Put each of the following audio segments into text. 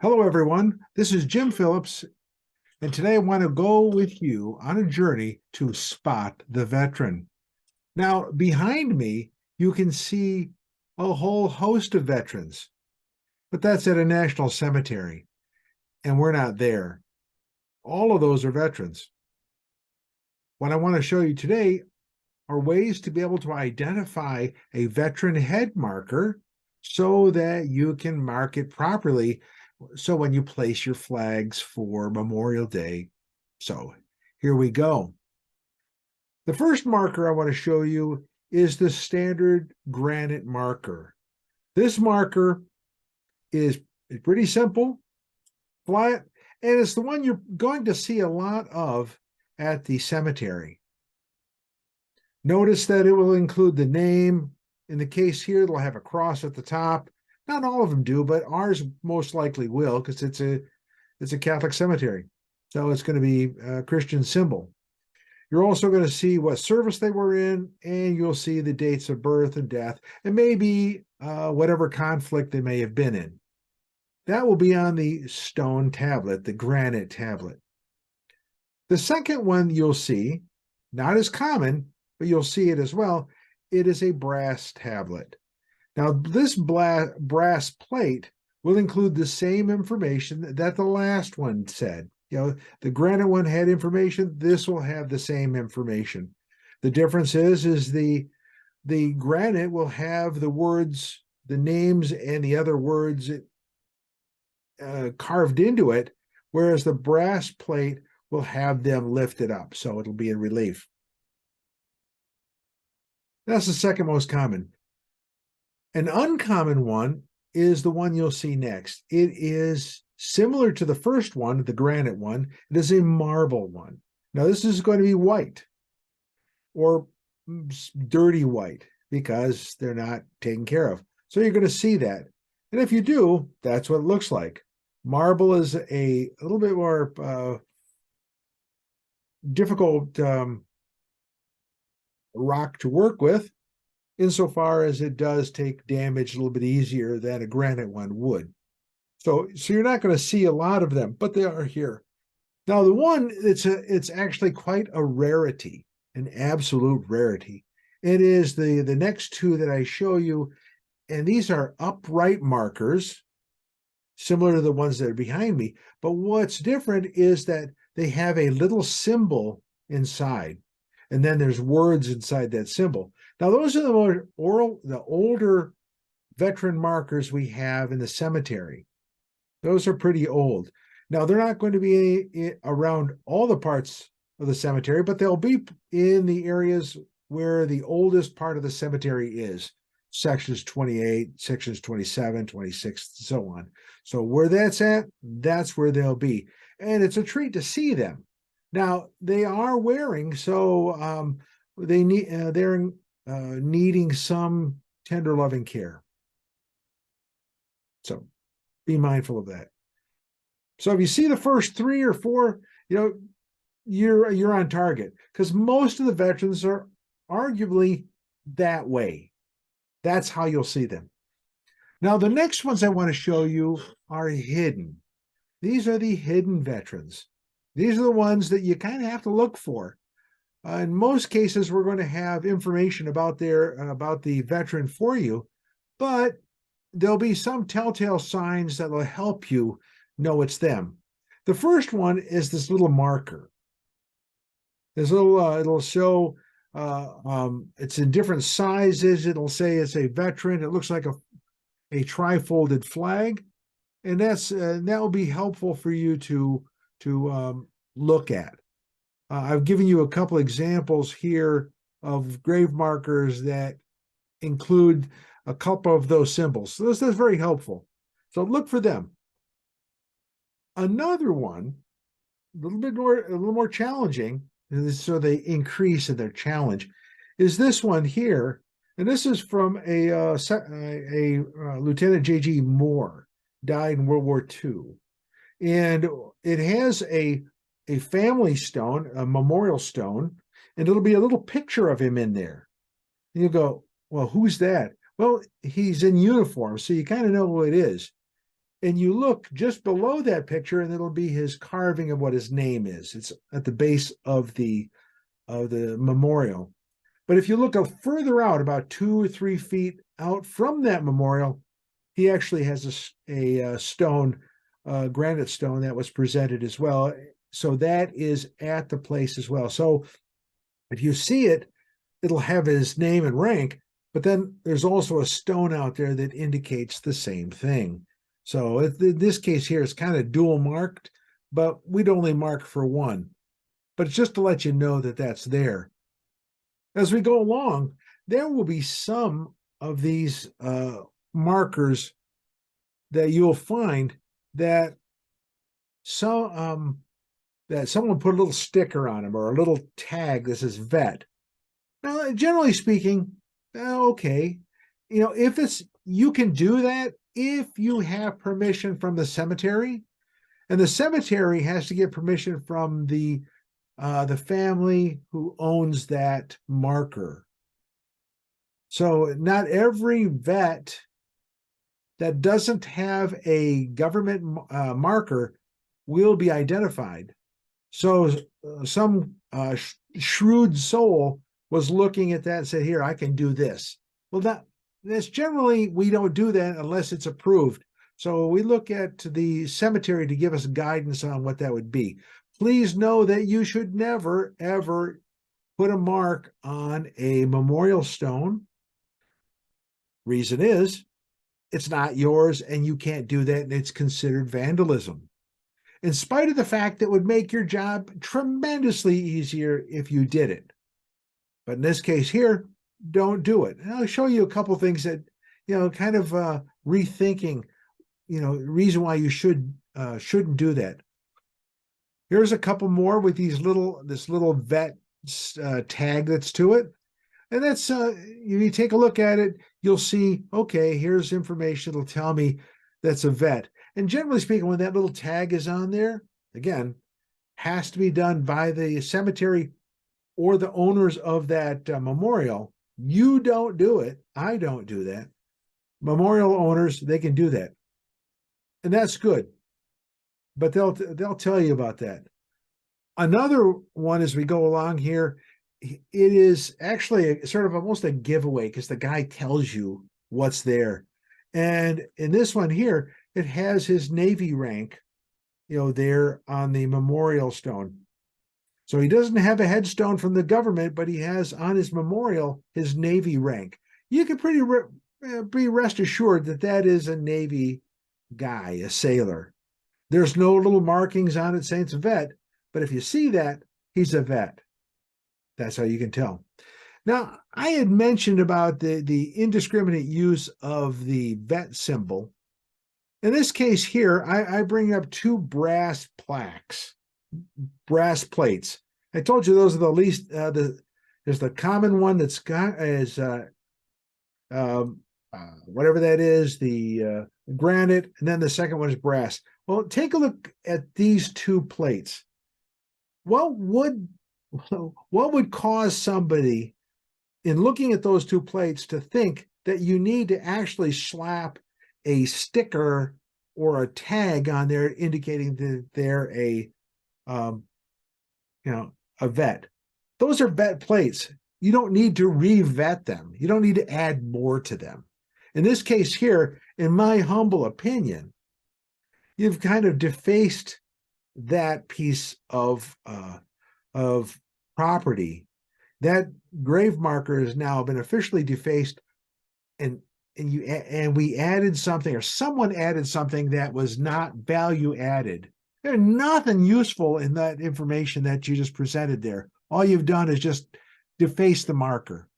Hello, everyone. This is Jim Phillips, and today I want to go with you on a journey to spot the veteran. Now, behind me, you can see a whole host of veterans, but that's at a national cemetery, and we're not there. All of those are veterans. What I want to show you today are ways to be able to identify a veteran head marker so that you can mark it properly. So when you place your flags for Memorial Day. So here we go. The first marker I want to show you is the standard granite marker. This marker is pretty simple, flat, and it's the one you're going to see a lot of at the cemetery. Notice that it will include the name. In the case here, it'll have a cross at the top. Not all of them do, but ours most likely will because it's a Catholic cemetery. So it's going to be a Christian symbol. You're also going to see what service they were in, and you'll see the dates of birth and death, and maybe whatever conflict they may have been in. That will be on the stone tablet, the granite tablet. The second one you'll see, not as common, but you'll see it as well, it is a brass tablet. Now, this brass plate will include the same information that the last one said. The granite one had information. This will have the same information. The difference is the granite will have the words, the names, and the other words carved into it, whereas the brass plate will have them lifted up, so it'll be in relief. That's the second most common. An uncommon one is the one you'll see next. It is similar to the first one, the granite one. It is a marble one. Now, this is going to be white or dirty white because they're not taken care of. So you're going to see that. And if you do, that's what it looks like. Marble is a little bit more difficult rock to work with, insofar as it does take damage a little bit easier than a granite one would. So you're not going to see a lot of them, but they are here. Now, the one, it's actually quite a rarity, an absolute rarity. It is the next two that I show you, and these are upright markers, similar to the ones that are behind me. But what's different is that they have a little symbol inside, and then there's words inside that symbol. Now, those are the older veteran markers we have in the cemetery. Those are pretty old. Now, they're not going to be around all the parts of the cemetery, but they'll be in the areas where the oldest part of the cemetery is. Sections 28, sections 27, 26, and so on. So where that's at, that's where they'll be. And it's a treat to see them. Now, they are wearing, so they're needing some tender loving care. So be mindful of that. So if you see the first 3 or 4, you're on target, because most of the veterans are arguably that way. That's how you'll see them. Now, the next ones I want to show you are hidden. These are the hidden veterans. These are the ones that you kind of have to look for. In most cases, we're going to have information about the veteran for you, but there'll be some telltale signs that will help you know it's them. The first one is this little marker. This little it'll show it's in different sizes. It'll say it's a veteran. It looks like a tri-folded flag, and that will be helpful for you to look at. I've given you a couple examples here of grave markers that include a couple of those symbols. So this is very helpful. So look for them. Another one, a little more challenging, so they increase in their challenge, is this one here. And this is from a Lieutenant J.G. Moore, died in World War II. And it has a family stone, a memorial stone, and it'll be a little picture of him in there. And you go, well, who's that? Well, he's in uniform, so you kind of know who it is. and you look just below that picture, and it'll be his carving of what his name is. It's at the base of the memorial. But if you look further out, about 2 or 3 feet out from that memorial, he actually has a stone, granite stone that was presented as well. So that is at the place as well. So if you see it, it'll have his name and rank, but then there's also a stone out there that indicates the same thing. So in this case here, it's kind of dual marked, but we'd only mark for one. But it's just to let you know that that's there. As we go along, there will be some of these markers that you'll find that that someone put a little sticker on them or a little tag that says vet. Now, generally speaking, okay, if you can do that if you have permission from the cemetery, and the cemetery has to get permission from the family who owns that marker. So not every vet that doesn't have a government marker will be identified. So some shrewd soul was looking at that and said, here, I can do this. Well, that's generally, we don't do that unless it's approved. So we look at the cemetery to give us guidance on what that would be. Please know that you should never, ever put a mark on a memorial stone. Reason is, it's not yours and you can't do that, and it's considered vandalism. In spite of the fact that it would make your job tremendously easier if you did it. But in this case here, don't do it. And I'll show you a couple things that, kind of rethinking, reason why you shouldn't do that. Here's a couple more with this little vet tag that's to it. And that's, if you take a look at it, you'll see, okay, here's information that'll tell me that's a vet. And generally speaking, when that little tag is on there, again, has to be done by the cemetery or the owners of that memorial. You don't do it. I don't do that. Memorial owners, they can do that. And that's good. But they'll tell you about that. Another one as we go along here, it is actually sort of almost a giveaway because the guy tells you what's there. And in this one here, it has his Navy rank, there on the memorial stone. So he doesn't have a headstone from the government, but he has on his memorial his Navy rank. You can be rest assured that that is a Navy guy, a sailor. There's no little markings on it saying it's a vet, but if you see that, he's a vet. That's how you can tell. Now, I had mentioned about the indiscriminate use of the vet symbol. In this case here, I bring up 2 brass plaques, brass plates. I told you those are the least, there's the common one that's got is whatever that is, the granite, and then the second one is brass. Well, take a look at these 2 plates. What would cause somebody in looking at those 2 plates to think that you need to actually slap a sticker or a tag on there indicating that they're a vet? Those are vet plates. You don't need to re-vet them. You don't need to add more to them. In this case here, in my humble opinion, you've kind of defaced that piece of property. That grave marker has now been officially defaced, and we added something, or someone added something that was not value added. There's nothing useful in that information that you just presented there. All you've done is just deface the marker.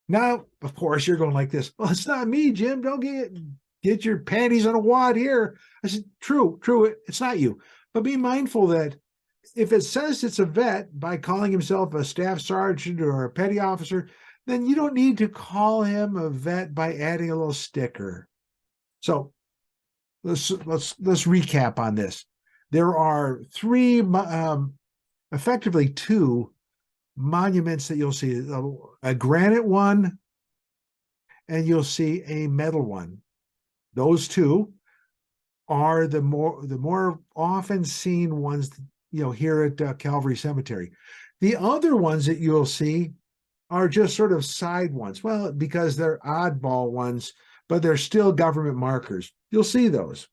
Now, of course, you're going like this. Well, it's not me, Jim. Don't get your panties on a wad here. I said, true, it's not you. But be mindful that if it says it's a vet by calling himself a staff sergeant or a petty officer, then you don't need to call him a vet by adding a little sticker. So let's recap on this. There are 3, effectively 2 monuments that you'll see: a granite one, and you'll see a metal one. Those 2 are the more often seen ones, here at Calvary Cemetery. The other ones that you'll see are just sort of side ones. Well, because they're oddball ones, but they're still government markers. You'll see those.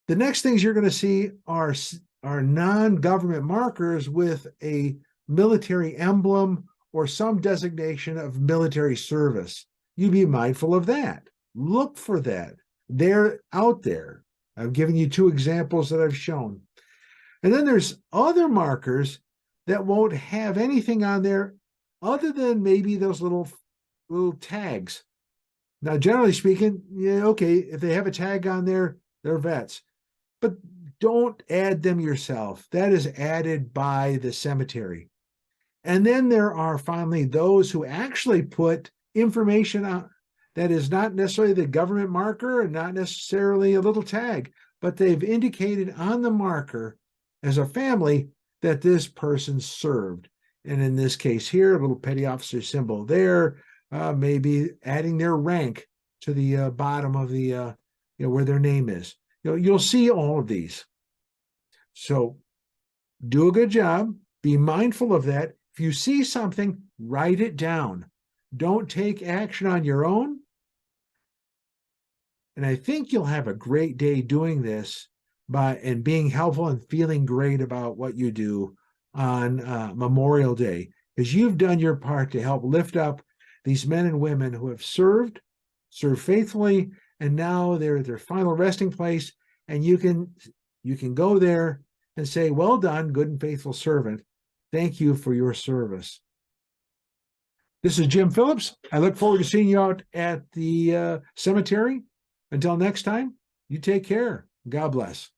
The next things you're going to see are non-government markers with a military emblem or some designation of military service. You be mindful of that. Look for that. They're out there. I've given you 2 examples that I've shown. And then there's other markers that won't have anything on there other than maybe those little tags. Now, generally speaking, yeah, okay, if they have a tag on there, they're vets. But don't add them yourself. That is added by the cemetery. And then there are finally those who actually put information on that is not necessarily the government marker and not necessarily a little tag, but they've indicated on the marker as a family that this person served. And in this case here, a little petty officer symbol there, maybe adding their rank to the bottom of the, where their name is. You'll see all of these. So do a good job. Be mindful of that. If you see something, write it down. Don't take action on your own. And I think you'll have a great day doing this and being helpful and feeling great about what you do on Memorial Day, because you've done your part to help lift up these men and women who have served faithfully, and now they're at their final resting place, and you can go there and say, well done, good and faithful servant. Thank you for your service. This is Jim Phillips. I look forward to seeing you out at the cemetery. Until next time, you take care. God bless.